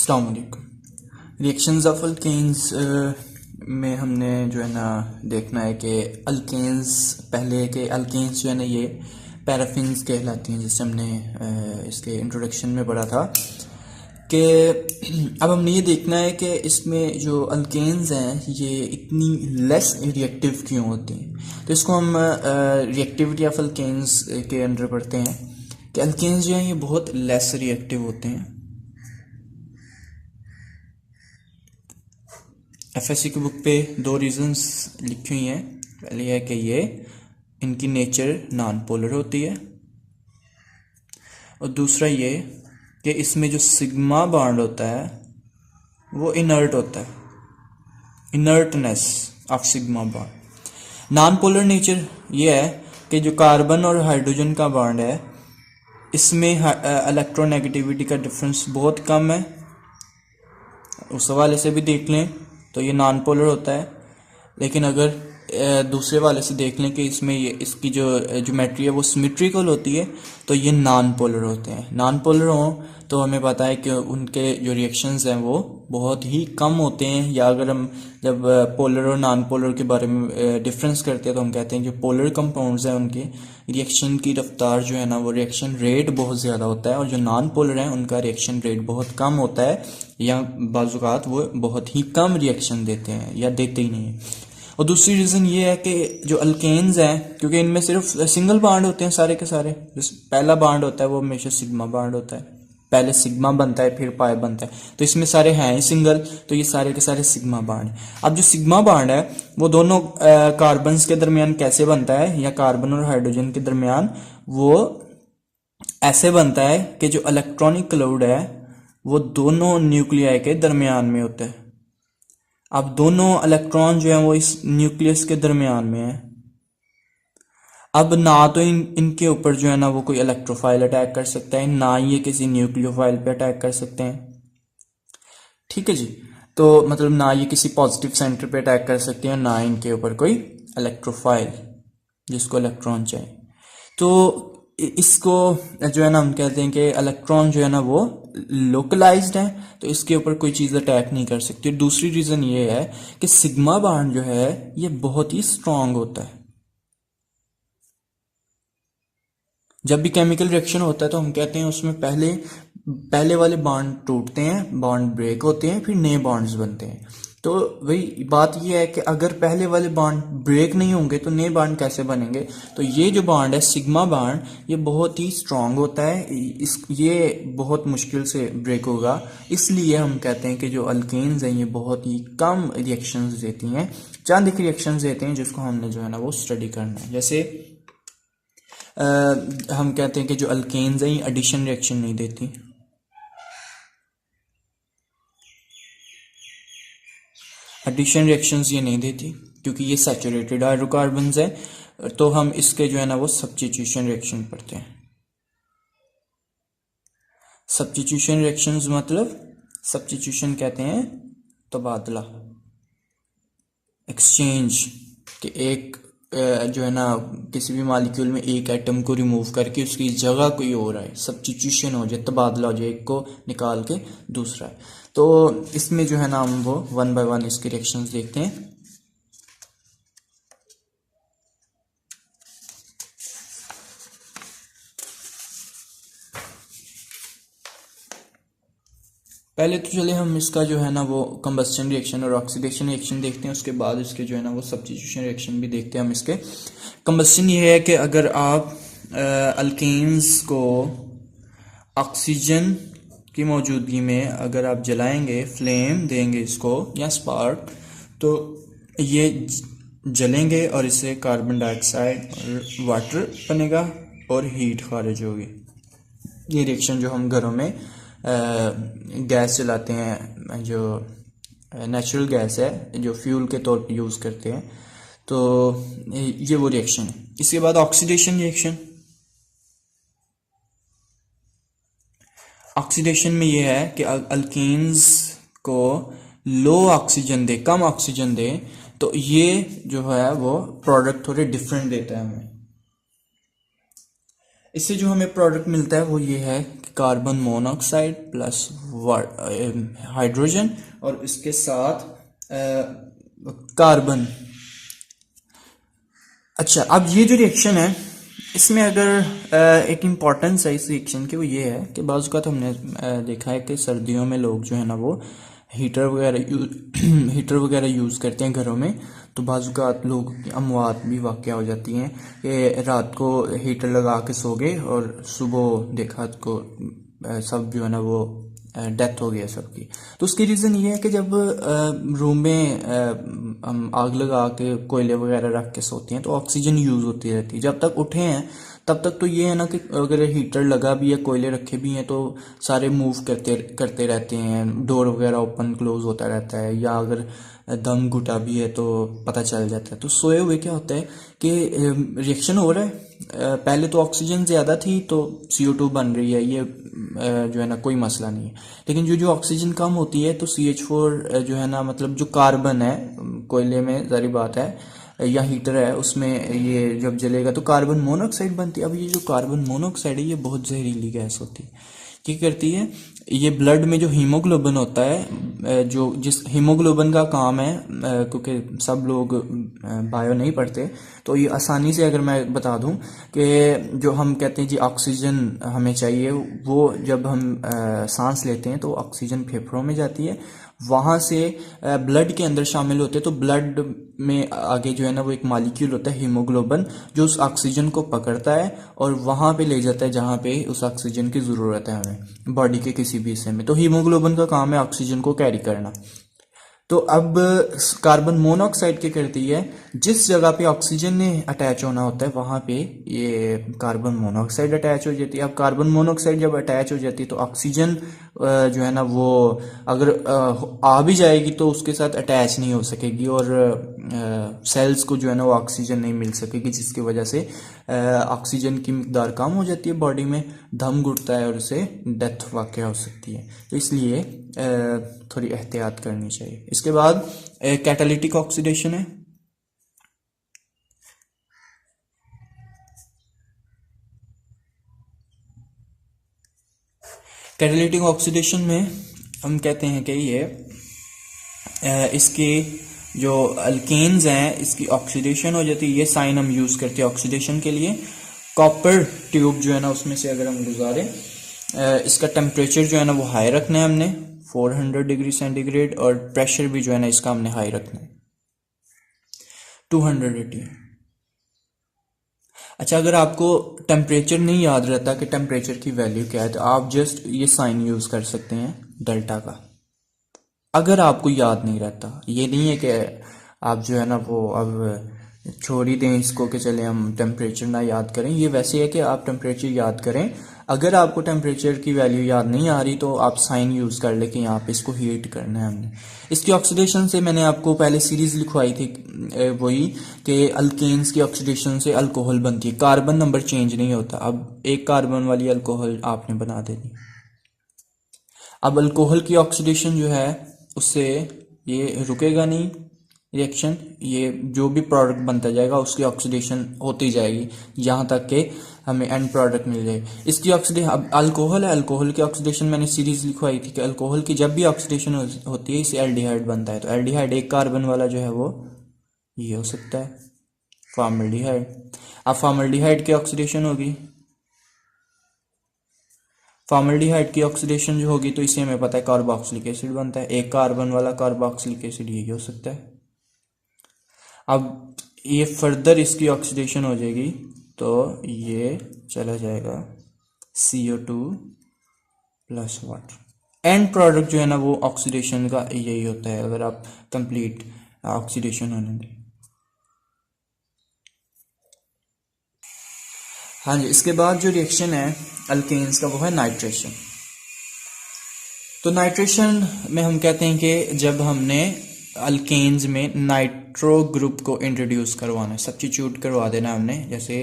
अस्सलाम वालेकुम। Reactions of alkanes में हमने जो है ना देखना है कि अल्केन्स पहले के अल्केन्स जो है ना ये पैराफिन्स कहलाती हैं, जिससे हमने इसके इंट्रोडक्शन में पढ़ा था कि अब हमने ये देखना है कि इसमें जो अल्केन्स हैं ये इतनी लेस रिएक्टिव क्यों होती हैं। तो इसको हम रिएक्टिविटी ऑफ अल्केन्स के अंडर पढ़ते हैं कि अल्केन्स जो हैं ये बहुत लेस रिएक्टिव होते हैं। एफएससी की बुक पे दो रीजंस लिखी हुई हैं। पहले है कि ये इनकी नेचर नॉन पोलर होती है, और दूसरा ये कि इसमें जो सिग्मा बॉन्ड होता है वो इनर्ट होता है, inertness of sigma bond. Non polar nature ये है कि जो कार्बन और हाइड्रोजन का बॉन्ड है इसमें इलेक्ट्रोनेगेटिविटी का डिफरेंस बहुत कम है। उस हवाले से भी देख लें तो ये नॉन पोलर होता है, लेकिन अगर दूसरे वाले से देख लें कि इसमें ये इसकी जो ज्योमेट्री है वो सिमेट्रिकल होती है तो ये नॉन पोलर होते हैं। नॉन पोलर हों तो हमें पता है कि उनके जो रिएक्शंस हैं वो बहुत ही कम होते हैं, या अगर हम जब पोलर और नॉन पोलर के बारे में डिफरेंस करते हैं तो हम कहते हैं जो पोलर कंपाउंड्स हैं उनके रिएक्शन की रफ्तार जो है ना वो रिएक्शन रेट बहुत ज़्यादा होता है, और जो नॉन पोलर हैं उनका रिएक्शन रेट बहुत कम होता है, या बाज़ात वो बहुत ही कम रिएक्शन देते हैं या देते ही नहीं है। और दूसरी रीज़न ये है कि जो अल्केन्स हैं क्योंकि इनमें सिर्फ सिंगल बॉन्ड होते हैं सारे के सारे, पहला बॉन्ड होता है वो हमेशा सिग्मा बॉन्ड होता है, पहले सिग्मा बनता है फिर पाई बनता है, तो इसमें सारे हैं ही सिंगल, तो ये सारे के सारे सिग्मा बॉन्ड। अब जो सिग्मा बॉन्ड है वो दोनों कार्बन्स के दरमियान कैसे बनता है, या कार्बन और हाइड्रोजन के दरमियान वो ऐसे बनता है कि जो इलेक्ट्रॉनिक क्लाउड है वो दोनों न्यूक्लियाई के दरमियान में होता है। अब दोनों इलेक्ट्रॉन जो है वो इस न्यूक्लियस के दरमियान में है। अब ना तो इनके ऊपर जो है ना वो कोई इलेक्ट्रोफाइल अटैक कर सकता है, ना ये किसी न्यूक्लियोफाइल पे अटैक कर सकते हैं। ठीक है जी, तो मतलब ना ये किसी पॉजिटिव सेंटर पे अटैक कर सकते हैं, ना इनके ऊपर कोई इलेक्ट्रोफाइल जिसको इलेक्ट्रॉन चाहिए। तो इसको जो है ना हम कहते हैं कि इलेक्ट्रॉन जो है ना वो लोकलाइज्ड है, तो इसके ऊपर कोई चीज़ अटैक नहीं कर सकती। दूसरी रीज़न ये है कि सिग्मा बॉन्ड जो है ये बहुत ही स्ट्रांग होता है। जब भी केमिकल रिएक्शन होता है तो हम कहते हैं उसमें पहले वाले बॉन्ड टूटते हैं, बॉन्ड ब्रेक होते हैं, फिर नए बॉन्ड्स बनते हैं। तो वही बात ये है कि अगर पहले वाले बॉन्ड ब्रेक नहीं होंगे तो नए बॉन्ड कैसे बनेंगे। तो ये जो बॉन्ड है सिग्मा बॉन्ड ये बहुत ही स्ट्रांग होता है, ये बहुत मुश्किल से ब्रेक होगा। इसलिए हम कहते हैं कि जो अल्केन्स हैं ये बहुत ही कम रिएक्शंस देती हैं, चंद एक रिएक्शंस देते हैं जिसको हमने जो है ना वो स्टडी करना है। जैसे हम कहते हैं कि जो अल्केन्स हैं ये एडिशन रिएक्शन नहीं देती। एडिशन रिएक्शंस ये नहीं देती क्योंकि ये सैचुरेटेड हाइड्रोकार्बन्स है, तो हम इसके जो है ना वो सब्स्टिट्यूशन रिएक्शन पढ़ते हैं। सब्स्टिट्यूशन रिएक्शंस मतलब सब्स्टिट्यूशन कहते हैं तबादला, एक्सचेंज, कि एक जो है ना किसी भी मॉलिक्यूल में एक एटम को रिमूव करके उसकी जगह कोई और आए, सब्स्टिट्यूशन हो जाए, तबादला हो जाए, एक को निकाल के दूसरा है। तो इसमें जो है ना हम वो वन बाय वन इसके रिएक्शंस देखते हैं। पहले तो चले हम इसका जो है ना वो कंबस्शन रिएक्शन और ऑक्सीडेशन रिएक्शन देखते हैं, उसके बाद इसके जो है ना वो सब्स्टिट्यूशन रिएक्शन भी देखते हैं हम इसके। कंबस्शन ये है कि अगर आप अल्केन्स को ऑक्सीजन की मौजूदगी में अगर आप जलाएंगे, फ्लेम देंगे इसको या स्पार्क, तो ये जलेंगे और इससे कार्बन डाइऑक्साइड और वाटर बनेगा और हीट खारिज होगी। ये रिएक्शन जो हम घरों में गैस जलाते हैं, जो नेचुरल गैस है जो फ्यूल के तौर पे यूज़ करते हैं, तो ये वो रिएक्शन है। इसके बाद ऑक्सीडेशन रिएक्शन। ऑक्सीडेशन में ये है कि अल्केन्स को लो ऑक्सीजन दे, कम ऑक्सीजन दे, तो ये जो है वो प्रोडक्ट थोड़े डिफरेंट देता है हमें। इससे जो हमें प्रोडक्ट मिलता है वो ये है कार्बन मोनोऑक्साइड प्लस हाइड्रोजन और इसके साथ कार्बन। अच्छा, अब ये जो रिएक्शन है इसमें अगर एक इम्पॉर्टेंस है इस रिएक्शन की, वो ये है कि बाज़ औक़ात हमने देखा है कि सर्दियों में लोग जो है ना वो हीटर वगैरह हीटर वगैरह यूज़ करते हैं घरों में, तो बाज़ औक़ात लोगों की अमवात भी वाक़या हो जाती हैं कि रात को हीटर लगा के सो गए और सुबह देखा तो सब जो है ना वो डेथ हो गया सबकी। तो उसकी रीज़न ये है कि जब रूम में हम आग लगा के कोयले वगैरह रख के सोते हैं तो ऑक्सीजन यूज़ होती रहती है। जब तक उठे हैं तब तक तो ये है ना कि अगर हीटर लगा भी है, कोयले रखे भी हैं, तो सारे मूव करते करते रहते हैं, डोर वगैरह ओपन क्लोज होता रहता है, या अगर दम घुटा भी है तो पता चल जाता है। तो सोए हुए क्या होता है कि रिएक्शन हो रहा है, पहले तो ऑक्सीजन ज़्यादा थी तो CO2 बन रही है, ये जो है ना कोई मसला नहीं है। लेकिन जो ऑक्सीजन कम होती है तो CH4 जो है ना, मतलब जो कार्बन है कोयले में, जारी बात है, या हीटर है उसमें ये जब जलेगा तो कार्बन मोनोऑक्साइड बनती है। अब ये जो कार्बन मोनोऑक्साइड है ये बहुत जहरीली गैस होती है। क्या करती है, ये ब्लड में जो हीमोग्लोबिन होता है, जो जिस हीमोग्लोबिन का काम है, क्योंकि सब लोग बायो नहीं पढ़ते तो ये आसानी से अगर मैं बता दूं कि जो हम कहते हैं जी ऑक्सीजन हमें चाहिए, वो जब हम सांस लेते हैं तो ऑक्सीजन फेफड़ों में जाती है, वहाँ से ब्लड के अंदर शामिल होते हैं, तो ब्लड में आगे जो है ना वो एक मॉलिक्यूल होता है हीमोग्लोबिन, जो उस ऑक्सीजन को पकड़ता है और वहाँ पे ले जाता है जहाँ पे उस ऑक्सीजन की ज़रूरत है हमें बॉडी के किसी भी हिस्से में। तो हीमोग्लोबिन का काम है ऑक्सीजन को कैरी करना। तो अब कार्बन मोनोऑक्साइड क्या करती है, जिस जगह पे ऑक्सीजन ने अटैच होना होता है वहाँ पे ये कार्बन मोनोऑक्साइड अटैच हो जाती है। अब कार्बन मोनोऑक्साइड जब अटैच हो जाती है तो ऑक्सीजन जो है ना वो अगर आ भी जाएगी तो उसके साथ अटैच नहीं हो सकेगी और सेल्स को जो है ना वो ऑक्सीजन नहीं मिल सकेगी, जिसकी वजह से ऑक्सीजन की मिकदार कम हो जाती है बॉडी में, दम घुटता है और उससे डेथ वाक़या हो सकती है। तो इसलिए थोड़ी एहतियात करनी चाहिए। इसके बाद कैटालिटिक ऑक्सीडेशन है। कैटालिटिक ऑक्सीडेशन में हम कहते हैं कि ये इसके जो अल्केन्स हैं इसकी ऑक्सीडेशन हो जाती है। ये साइन हम यूज़ करते हैं ऑक्सीडेशन के लिए। कॉपर ट्यूब जो है ना उसमें से अगर हम गुजारें, इसका टेम्परेचर जो है ना वो हाई रखना है हमने 400 डिग्री सेंटीग्रेड, और प्रेशर भी जो है ना इसका हमने हाई रखना है 280। अच्छा, अगर आपको टेम्परेचर नहीं याद रहता कि टेम्परेचर की वैल्यू क्या है तो आप जस्ट ये साइन यूज़ कर सकते हैं डेल्टा का। अगर आपको याद नहीं रहता, ये नहीं है कि आप जो है ना वो अब छोड़ ही दें इसको कि चले हम टेम्परेचर ना याद करें, ये वैसे है कि आप टेम्परेचर याद करें। अगर आपको टेम्परेचर की वैल्यू याद नहीं आ रही तो आप साइन यूज़ कर ले कि यहाँ पे इसको हीट करना है हमने। इसकी ऑक्सीडेशन से मैंने आपको पहले सीरीज़ लिखवाई थी वही कि अल्केन्स की ऑक्सीडेशन से अल्कोहल बनती है, कार्बन नंबर चेंज नहीं होता। अब एक कार्बन वाली अल्कोहल आपने बना देनी। अब अल्कोहल की ऑक्सीडेशन जो है उससे ये रुकेगा नहीं रिएक्शन, ये जो भी प्रोडक्ट बनता जाएगा उसकी ऑक्सीडेशन होती जाएगी यहाँ तक कि हमें एंड प्रोडक्ट मिल जाए। इसकी ऑक्सीडेशन, अब अल्कोहल है, अल्कोहल की ऑक्सीडेशन मैंने सीरीज लिखवाई थी कि अल्कोहल की जब भी ऑक्सीडेशन होती है इससे एल्डिहाइड बनता है। तो एल्डिहाइड एक कार्बन वाला जो है वो ये हो सकता है फॉर्मल्डिहाइड। अब फॉर्मल्डिहाइड की ऑक्सीडेशन होगी, फॉर्मल्डिहाइड की ऑक्सीडेशन जो होगी तो इससे हमें पता है कार्बोक्सिलिक एसिड बनता है, एक कार्बन वाला कार्बोक्सिलिक एसिड यही हो सकता है। अब ये फर्दर इसकी ऑक्सीडेशन हो जाएगी तो ये चला जाएगा CO2 plus water. And product जो है ना वो ऑक्सीडेशन का यही होता है अगर आप कंप्लीट ऑक्सीडेशन होने दें। हाँ जी, इसके बाद जो रिएक्शन है अल्केन्स का वो है नाइट्रेशन। तो नाइट्रेशन में हम कहते हैं कि जब हमने अल्केन्स में नाइट्रो ग्रुप को इंट्रोड्यूस करवाना है, सब्स्टिट्यूट करवा देना हमने, जैसे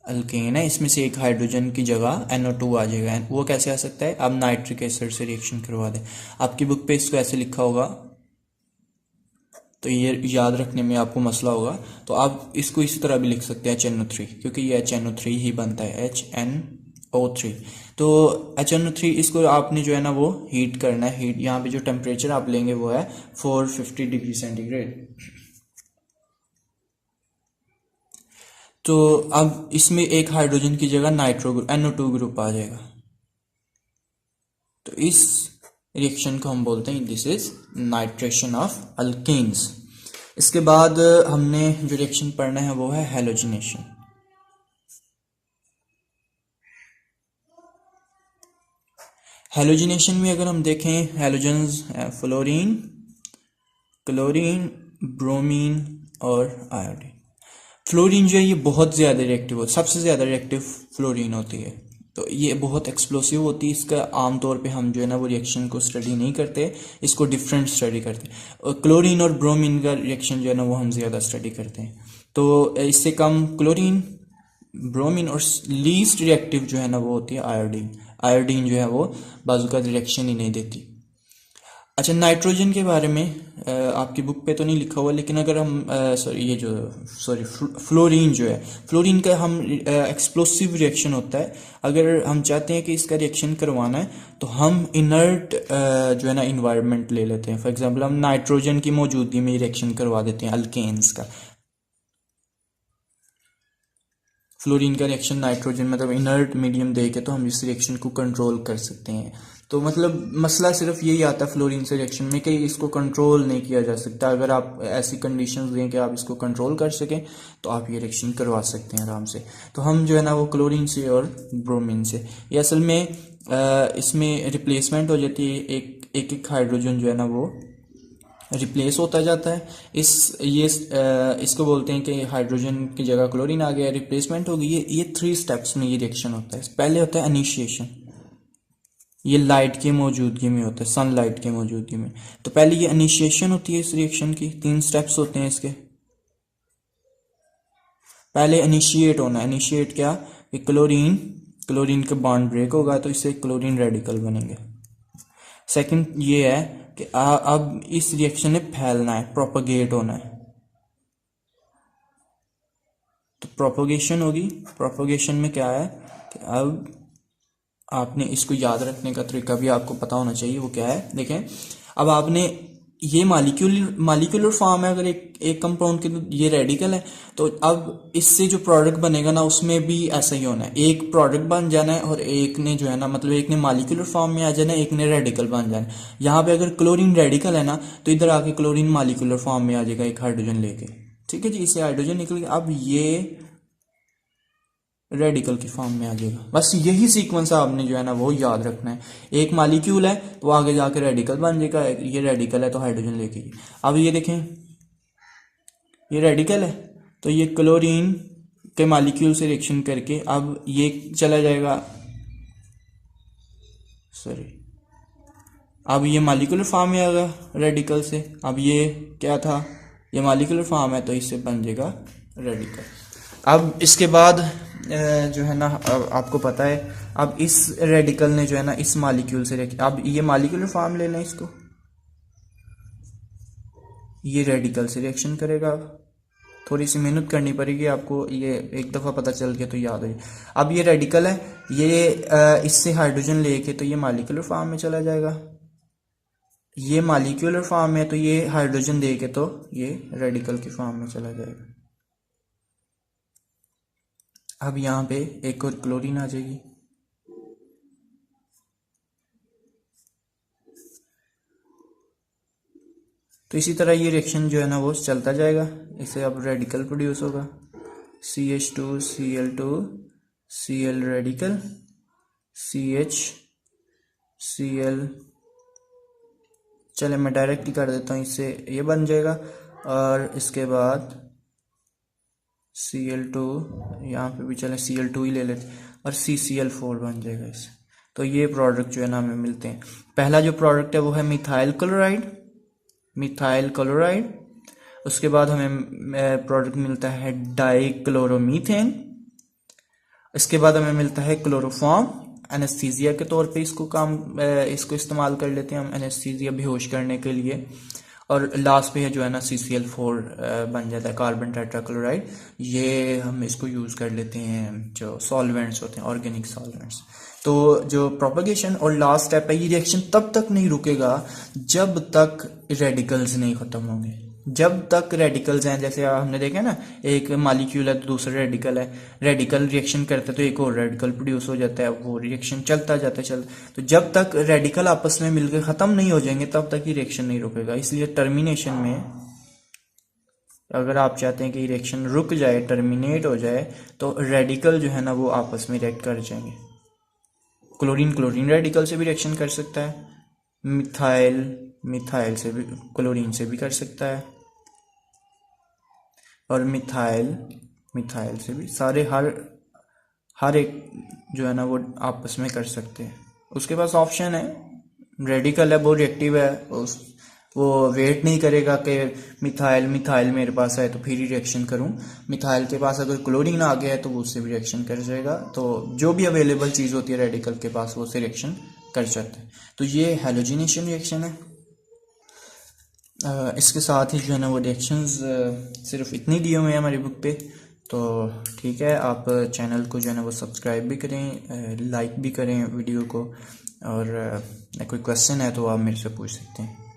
अल्केन है इसमें से एक हाइड्रोजन की जगह NO2 आ जाएगा। वो कैसे आ सकता है, आप नाइट्रिक एसिड से रिएक्शन करवा दें। आपकी बुक पे इसको ऐसे लिखा होगा तो ये याद रखने में आपको मसला होगा। तो आप इसको इसी तरह भी लिख सकते हैं HNO3, क्योंकि ये HNO3 ही बनता है, HNO3। तो HNO3 इसको आपने जो है ना वो हीट करना है। हीट यहाँ पे जो टेम्परेचर आप लेंगे वो है 450 डिग्री सेंटीग्रेड। तो अब इसमें एक हाइड्रोजन की जगह नाइट्रो NO2 ग्रुप आ जाएगा। तो इस रिएक्शन को हम बोलते हैं, this is nitration of alkanes. इसके बाद हमने जो रिएक्शन पढ़ना है वो है हैलोजिनेशन। हैलोजिनेशन में अगर हम देखें, हैलोजन्स फ्लोरीन, क्लोरीन, ब्रोमीन और आयोडीन। फ्लोरीन जो है ये बहुत ज़्यादा रिएक्टिव होता है, सबसे ज़्यादा रिएक्टिव फ्लोरीन होती है। तो ये बहुत एक्सप्लोसिव होती है। इसका आमतौर पे हम जो है ना वो रिएक्शन को स्टडी नहीं करते, इसको डिफरेंट स्टडी करते हैं। और क्लोरीन और ब्रोमीन का रिएक्शन जो है ना वो हम ज़्यादा स्टडी करते हैं। तो इससे कम क्लोरीन, ब्रोमीन और लीस्ट रिएक्टिव जो है ना वो होती है आयोडीन। आयोडीन जो है वो बाजू का रिएक्शन ही नहीं देती। अच्छा, नाइट्रोजन के बारे में आपकी बुक पे तो नहीं लिखा हुआ, लेकिन अगर हम फ्लोरीन जो है, फ्लोरीन का हम एक्सप्लोसिव रिएक्शन होता है। अगर हम चाहते हैं कि इसका रिएक्शन करवाना है तो हम इनर्ट जो है ना इन्वायरमेंट ले लेते हैं। फॉर एग्जांपल हम नाइट्रोजन की मौजूदगी में रिएक्शन करवा देते हैं अल्केन्स का। फ्लोरीन का रिएक्शन नाइट्रोजन मतलब इनर्ट मीडियम दे के तो हम इस रिएक्शन को कंट्रोल कर सकते हैं। तो मतलब मसला सिर्फ यही आता है फ्लोरीन से रिएक्शन में कि इसको कंट्रोल नहीं किया जा सकता। अगर आप ऐसी कंडीशंस दें कि आप इसको कंट्रोल कर सकें तो आप ये रिएक्शन करवा सकते हैं आराम से। तो हम जो है ना वो क्लोरीन से और ब्रोमीन से, ये असल में इसमें रिप्लेसमेंट हो जाती है। एक एक हाइड्रोजन जो है ना वो रिप्लेस होता जाता है। इसको बोलते हैं कि हाइड्रोजन की जगह क्लोरीन आ गया, रिप्लेसमेंट होगी। ये 3 स्टेप्स में ये रिएक्शन होता है। पहले होता है इनिशिएशन, ये लाइट की मौजूदगी में होता है, सनलाइट की मौजूदगी में। तो पहले ये इनिशिएशन होती है इस रिएक्शन की। 3 स्टेप्स होते हैं इसके। पहले इनिशिएट होना है। इनिशिएट क्या कि क्लोरीन का बॉन्ड ब्रेक होगा तो इससे क्लोरीन रेडिकल बनेंगे। सेकंड ये है कि अब इस रिएक्शन ने फैलना है, प्रोपगेट होना है। तो प्रोपगेशन होगी। प्रोपगेशन में क्या है कि अब आपने इसको याद रखने का तरीका भी आपको पता होना चाहिए। वो क्या है, देखें, अब आपने ये मालिक्यूलर फॉर्म है। अगर एक कंपाउंड के, ये रेडिकल है, तो अब इससे जो प्रोडक्ट बनेगा ना उसमें भी ऐसा ही होना है। एक प्रोडक्ट बन जाना है और एक ने जो है ना मतलब एक ने मालिक्यूलर फॉर्म में आ जाना है, एक ने रेडिकल बन जाना है। यहाँ पे अगर क्लोरीन रेडिकल है ना तो इधर आके क्लोरीन मालिक्यूलर फॉर्म में आ जाएगा एक हाइड्रोजन लेके। ठीक है जी, इससे हाइड्रोजन निकल गया। अब ये रेडिकल की फॉर्म में आ जाएगा। बस यही सीक्वेंस आपने जो है ना वो याद रखना है। एक मालिक्यूल है तो आगे जाकर रेडिकल बन जाएगा, ये रेडिकल है तो हाइड्रोजन लेके। अब ये देखें, ये रेडिकल है तो ये क्लोरीन के मालिक्यूल से रिएक्शन करके अब ये चला जाएगा, अब ये मालिक्यूलर फॉर्म में आएगा रेडिकल से। अब ये क्या था, ये मालिक्यूलर फॉर्म है तो इससे बन जाएगा रेडिकल। अब इसके बाद जो है ना आपको पता है, अब इस रेडिकल ने जो है ना इस मालिक्यूल से अब ये मालिक्यूलर फॉर्म ले लें इसको, ये रेडिकल से रिएक्शन करेगा। अब थोड़ी सी मेहनत करनी पड़ेगी आपको, ये एक दफ़ा पता चल गया तो याद है। अब ये रेडिकल है, ये इससे हाइड्रोजन लेके तो ये मालिक्यूलर फॉर्म में चला जाएगा। ये मालिक्यूलर फॉर्म में तो ये हाइड्रोजन दे के तो ये रेडिकल की फॉर्म में चला जाएगा। अब यहाँ पे एक और क्लोरीन आ जाएगी। तो इसी तरह ये रिएक्शन जो है ना वो चलता जाएगा। इससे अब रेडिकल प्रोड्यूस होगा, CH2 Cl2 Cl radical, CH Cl। चले मैं डायरेक्ट ही कर देता हूँ, इससे ये बन जाएगा। और इसके बाद Cl2, यहाँ पे भी चले Cl2 ही ले लेते और CCl4 बन जाएगा इससे। तो ये प्रोडक्ट जो है ना हमें मिलते हैं। पहला जो प्रोडक्ट है वो है मिथाइल क्लोराइड। उसके बाद हमें प्रोडक्ट मिलता है डाइक्लोरोमीथेन। इसके बाद हमें मिलता है क्लोरोफॉर्म। एनेस्थीसिया के तौर पे इसको इस्तेमाल कर लेते हैं हम, एनेस्थीसिया बेहोश करने के लिए। और लास्ट पे है जो है ना CCl4 बन जाता है, कार्बन टेट्राक्लोराइड। ये हम इसको यूज़ कर लेते हैं जो सॉल्वेंट्स होते हैं, ऑर्गेनिक सॉल्वेंट्स। तो जो प्रोपगेशन और लास्ट स्टेप है, ये रिएक्शन तब तक नहीं रुकेगा जब तक रेडिकल्स नहीं ख़त्म होंगे। जब तक रेडिकल्स हैं, जैसे हमने देखा ना, एक मॉलिक्यूल है तो दूसरा रेडिकल है, रेडिकल रिएक्शन करता है तो एक और रेडिकल प्रोड्यूस हो जाता है, वो रिएक्शन चलता जाता है तो जब तक रेडिकल आपस में मिलकर ख़त्म नहीं हो जाएंगे तब तक ही रिएक्शन नहीं रुकेगा। इसलिए टर्मिनेशन में अगर आप चाहते हैं कि रिएक्शन रुक जाए, टर्मिनेट हो जाए, तो रेडिकल जो है ना वो आपस में रिएक्ट कर जाएंगे। क्लोरीन क्लोरीन रेडिकल से भी रिएक्शन कर सकता है, मिथाइल मिथाइल से भी, क्लोरीन से भी कर सकता है, और मिथाइल मिथाइल से भी, सारे हर एक जो है ना वो आपस में कर सकते हैं। उसके पास ऑप्शन है, रेडिकल है, वो रिएक्टिव है, वो वेट नहीं करेगा कि मिथाइल मिथाइल मेरे पास है तो फिर ही रिएक्शन करूं। मिथाइल के पास अगर क्लोरीन आ गया है तो वो उससे भी रिएक्शन कर जाएगा। तो जो भी अवेलेबल चीज़ होती है रेडिकल के पास वो उससे रिएक्शन कर जाता है। तो ये हैलोजिनेशन रिएक्शन है। इसके साथ ही जो है ना वो रिएक्शंस सिर्फ इतनी दिए हुए हैं हमारी बुक पे। तो ठीक है, आप चैनल को जो है ना वो सब्सक्राइब भी करें, लाइक भी करें वीडियो को, और कोई क्वेश्चन है तो आप मेरे से पूछ सकते हैं।